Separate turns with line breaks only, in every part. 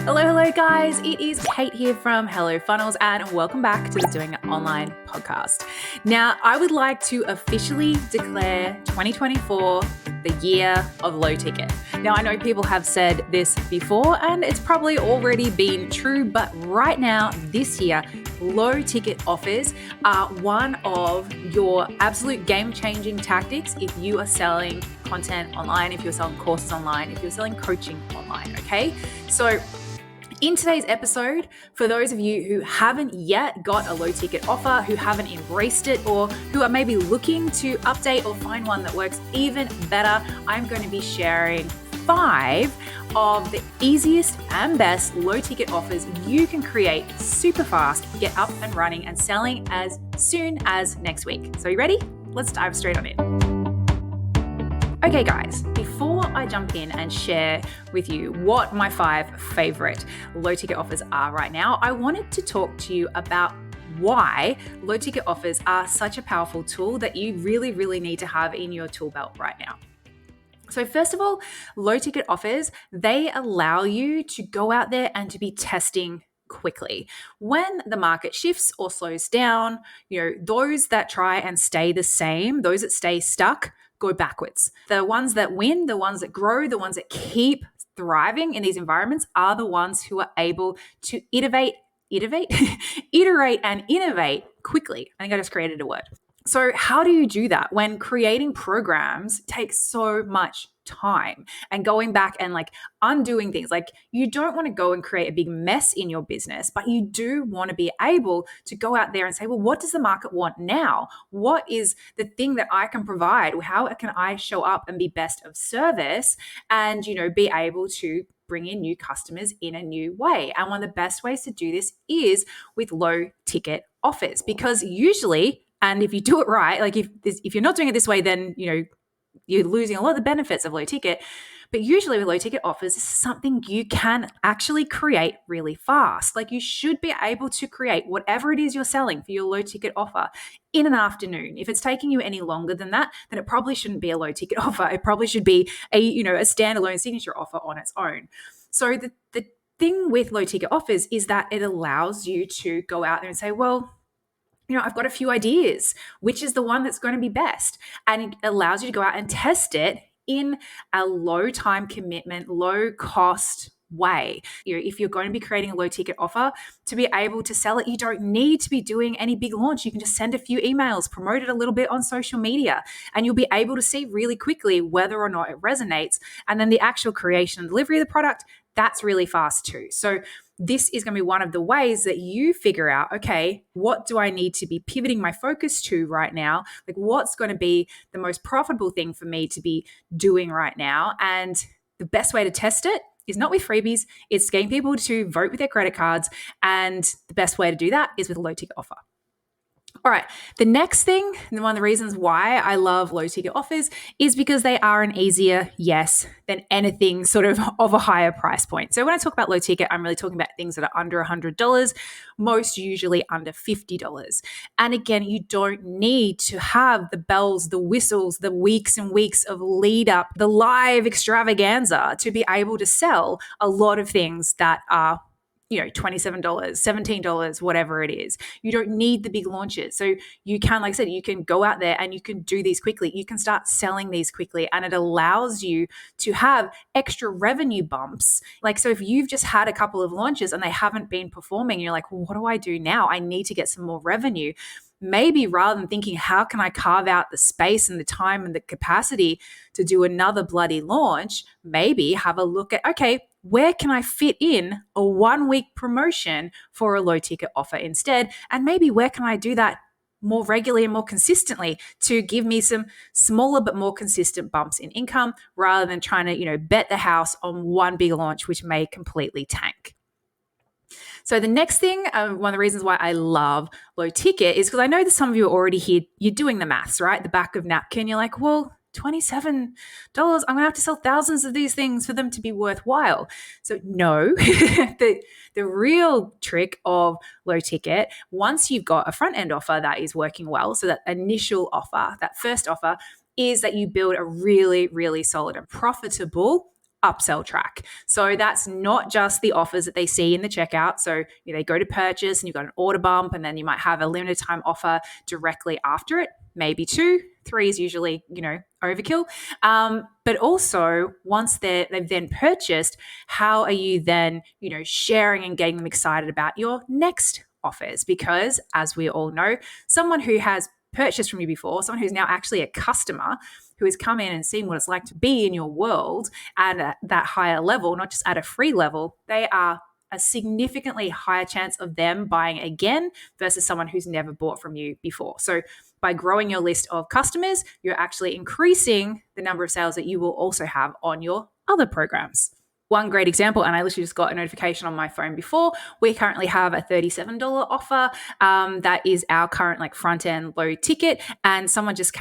Hello, guys. It is Kate here from Hello Funnels, and welcome back to the Doing It Online podcast. Now, I would like to officially declare 2024 the year of low ticket. Now, I know people have said this before, and it's probably already been true, but right now, this year, low ticket offers are one of your absolute game-changing tactics if you are selling content online, if you're selling courses online, if you're selling coaching online, okay? So in today's episode, for those of you who haven't yet got a low ticket offer, who haven't embraced it, or who are maybe looking to update or find one that works even better, I'm going to be sharing 5 of the easiest and best low ticket offers you can create super fast, get up and running and selling as soon as next week. So you ready? Let's dive straight on in. Okay, guys, before I jump in and share with you what my 5 favorite low ticket offers are right now, I wanted to talk to you about why low ticket offers are such a powerful tool that you really need to have in your tool belt right now. So first of all, low ticket offers, they allow you to go out there and to be testing quickly. When the market shifts or slows down, those that try and stay the same, those that stay stuck, go backwards. The ones that win, the ones that grow, the ones that keep thriving in these environments are the ones who are able to iterate and innovate quickly. I think I just created a word. So how do you do that when creating programs takes so much time and going back and undoing things? You don't want to go and create a big mess in your business, but you do want to be able to go out there and say, well, what does the market want now? What is the thing that I can provide? How can I show up and be best of service and, be able to bring in new customers in a new way? And one of the best ways to do this is with low ticket offers, because usually, and if you do it right, if you're not doing it this way, then, you're losing a lot of the benefits of low ticket. But usually with low ticket offers, this is something you can actually create really fast. You should be able to create whatever it is you're selling for your low ticket offer in an afternoon. If it's taking you any longer than that, then it probably shouldn't be a low ticket offer. It probably should be a standalone signature offer on its own. So the thing with low ticket offers is that it allows you to go out there and say, well, I've got a few ideas. Which is the one that's going to be best? And it allows you to go out and test it in a low time commitment, low cost way. If you're going to be creating a low ticket offer, to be able to sell it, you don't need to be doing any big launch. You can just send a few emails, promote it a little bit on social media, and you'll be able to see really quickly whether or not it resonates. And then the actual creation and delivery of the product, that's really fast too. So this is going to be one of the ways that you figure out, okay, what do I need to be pivoting my focus to right now? What's going to be the most profitable thing for me to be doing right now? And the best way to test it is not with freebies. It's getting people to vote with their credit cards. And the best way to do that is with a low ticket offer. All right, the next thing, and one of the reasons why I love low ticket offers is because they are an easier yes than anything sort of a higher price point. So when I talk about low ticket, I'm really talking about things that are under $100, most usually under $50. And again, you don't need to have the bells, the whistles, the weeks and weeks of lead up, the live extravaganza to be able to sell a lot of things that are $27, $17, whatever it is. You don't need the big launches. So you can, like I said, you can go out there and you can do these quickly. You can start selling these quickly, and it allows you to have extra revenue bumps. So if you've just had a couple of launches and they haven't been performing, you're like, well, what do I do now? I need to get some more revenue. Maybe rather than thinking, how can I carve out the space and the time and the capacity to do another bloody launch, maybe have a look at, okay, where can I fit in a 1-week promotion for a low ticket offer instead? And maybe where can I do that more regularly and more consistently to give me some smaller but more consistent bumps in income rather than trying to, bet the house on one big launch, which may completely tank. So the next thing, one of the reasons why I love low ticket is because I know that some of you are already here, you're doing the maths, right? The back of napkin, you're like, well, $27, I'm going to have to sell thousands of these things for them to be worthwhile. So no, the real trick of low ticket, once you've got a front end offer that is working well, so that initial offer, that first offer, is that you build a really, really solid and profitable upsell track. So that's not just the offers that they see in the checkout. So they go to purchase and you've got an order bump, and then you might have a limited time offer directly after it, maybe 2, 3 is usually, overkill. But also once they've then purchased, how are you then, sharing and getting them excited about your next offers? Because as we all know, someone who has purchased from you before, someone who's now actually a customer who has come in and seen what it's like to be in your world at that higher level, not just at a free level, they are a significantly higher chance of them buying again versus someone who's never bought from you before. So by growing your list of customers, you're actually increasing the number of sales that you will also have on your other programs. One great example, and I literally just got a notification on my phone before, we currently have a $37 offer that is our current front end low ticket, and someone just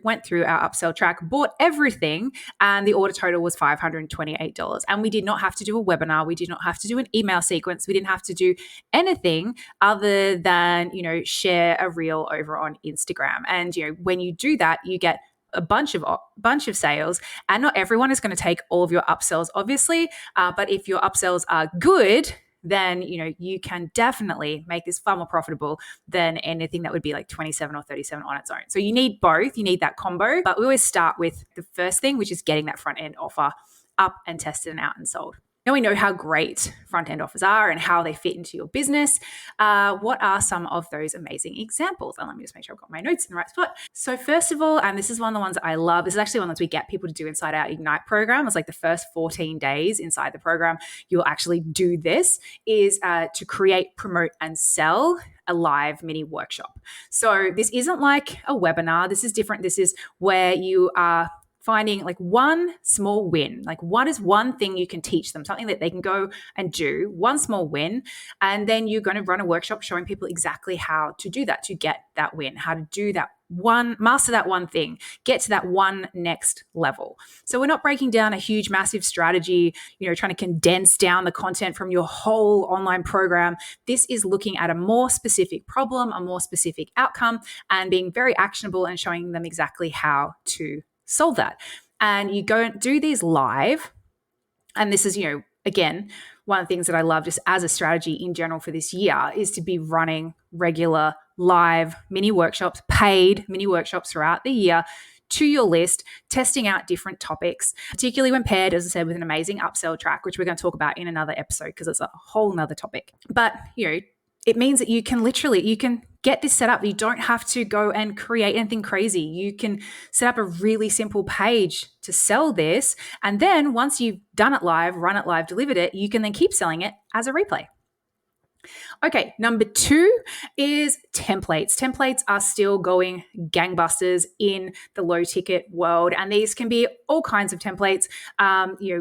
went through our upsell track, bought everything, and the order total was $528. And we did not have to do a webinar, we did not have to do an email sequence, we didn't have to do anything other than share a reel over on Instagram. And when you do that, you get a bunch of sales, and not everyone is going to take all of your upsells, obviously. But if your upsells are good, then you can definitely make this far more profitable than anything that would be like 27 or 37 on its own. So you need both. You need that combo. But we always start with the first thing, which is getting that front end offer up and tested and out and sold. Now we know how great front-end offers are and how they fit into your business. What are some of those amazing examples? And let me just make sure I've got my notes in the right spot. So first of all, and this is one of the ones that I love, this is actually one that we get people to do inside our Ignite program. It's like the first 14 days inside the program, you'll actually do this, is to create, promote, and sell a live mini workshop. So this isn't like a webinar. This is different. This is where you are finding one small win, what is one thing you can teach them, something that they can go and do, one small win, and then you're going to run a workshop showing people exactly how to do that, to get that win, how to do that one, master that one thing, get to that one next level. So we're not breaking down a huge, massive strategy, trying to condense down the content from your whole online program. This is looking at a more specific problem, a more specific outcome, and being very actionable and showing them exactly how to solve that. And you go and do these live. And this is, again, one of the things that I love just as a strategy in general for this year is to be running regular live mini workshops, paid mini workshops throughout the year to your list, testing out different topics, particularly when paired, as I said, with an amazing upsell track, which we're going to talk about in another episode because it's a whole nother topic. But, it means that you can get this set up. You don't have to go and create anything crazy. You can set up a really simple page to sell this. And then once you've done it live, run it live, delivered it, you can then keep selling it as a replay. Okay, number 2 is templates. Templates are still going gangbusters in the low ticket world, and these can be all kinds of templates.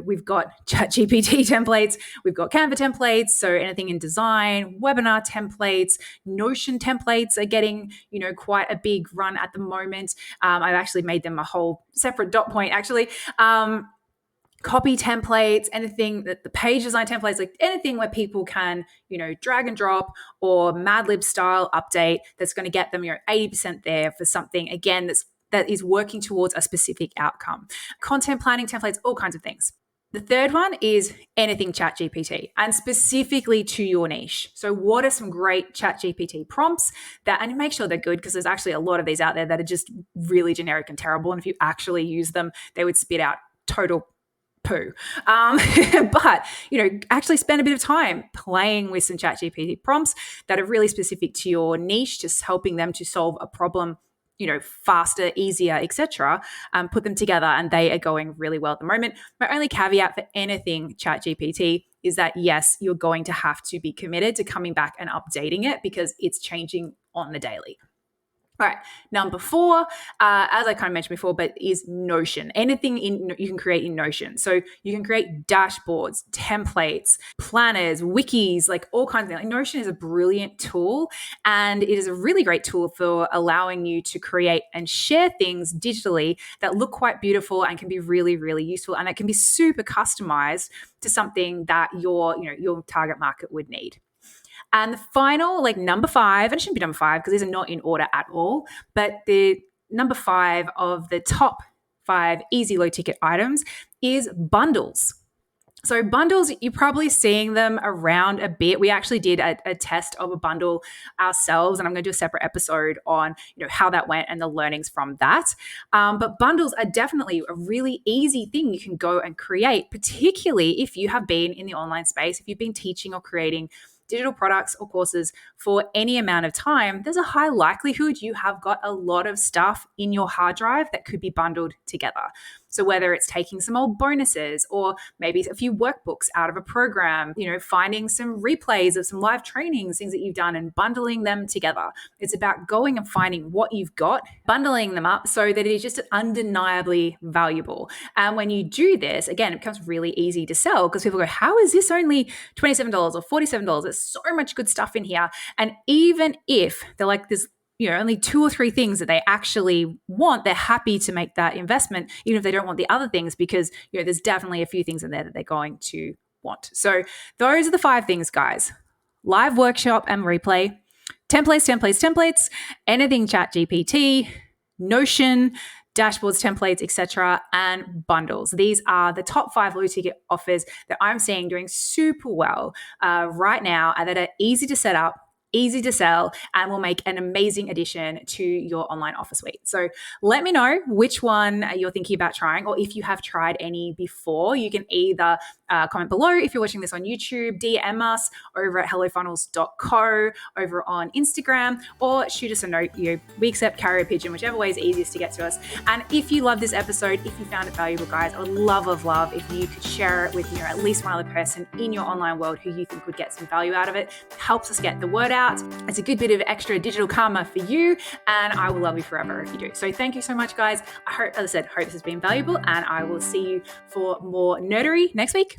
We've got ChatGPT templates, we've got Canva templates, so anything in design, webinar templates, Notion templates are getting quite a big run at the moment. I've actually made them a whole separate dot point actually. Copy templates, anything that the page design templates, anything where people can, drag and drop or Mad Lib style update that's going to get them, 80% there for something, again, that is working towards a specific outcome. Content planning templates, all kinds of things. The third one is anything ChatGPT, and specifically to your niche. So what are some great ChatGPT prompts and make sure they're good, because there's actually a lot of these out there that are just really generic and terrible. And if you actually use them, they would spit out total poo. But, actually spend a bit of time playing with some ChatGPT prompts that are really specific to your niche, just helping them to solve a problem, faster, easier, etc. Put them together, and they are going really well at the moment. My only caveat for anything ChatGPT is that, yes, you're going to have to be committed to coming back and updating it because it's changing on the daily. All right, number 4, as I kind of mentioned before, but is Notion. Anything you can create in Notion. So you can create dashboards, templates, planners, wikis, all kinds of things. Notion is a brilliant tool, and it is a really great tool for allowing you to create and share things digitally that look quite beautiful and can be really, really useful, and it can be super customized to something that your target market would need. And the final, number 5, and it shouldn't be number 5 because these are not in order at all, but the number 5 of the top 5 easy low ticket items is bundles. So bundles, you're probably seeing them around a bit. We actually did a test of a bundle ourselves, and I'm going to do a separate episode on how that went and the learnings from that. But bundles are definitely a really easy thing you can go and create, particularly if you have been in the online space, if you've been teaching or creating digital products or courses for any amount of time. There's a high likelihood you have got a lot of stuff in your hard drive that could be bundled together. So whether it's taking some old bonuses or maybe a few workbooks out of a program, finding some replays of some live trainings, things that you've done and bundling them together. It's about going and finding what you've got, bundling them up so that it is just undeniably valuable. And when you do this, again, it becomes really easy to sell because people go, how is this only $27 or $47? There's so much good stuff in here. And even if they're like this, only 2 or 3 things that they actually want, they're happy to make that investment, even if they don't want the other things, because there's definitely a few things in there that they're going to want. So those are the 5 things, guys. Live workshop and replay, templates, anything ChatGPT, Notion, dashboards, templates, etc., and bundles. These are the top 5 low ticket offers that I'm seeing doing super well right now and that are easy to set up, easy to sell, and will make an amazing addition to your online offer suite. So let me know which one you're thinking about trying, or if you have tried any before. You can either comment below if you're watching this on YouTube, DM us over at hellofunnels.co, over on Instagram, or shoot us a note. We accept carrier pigeon, whichever way is easiest to get to us. And if you love this episode, if you found it valuable, guys, I would love if you could share it with at least one other person in your online world who you think would get some value out of it. It helps us get the word out. It's a good bit of extra digital karma for you, and I will love you forever if you do. So thank you so much, guys. I hope this has been valuable, and I will see you for more nerdery next week.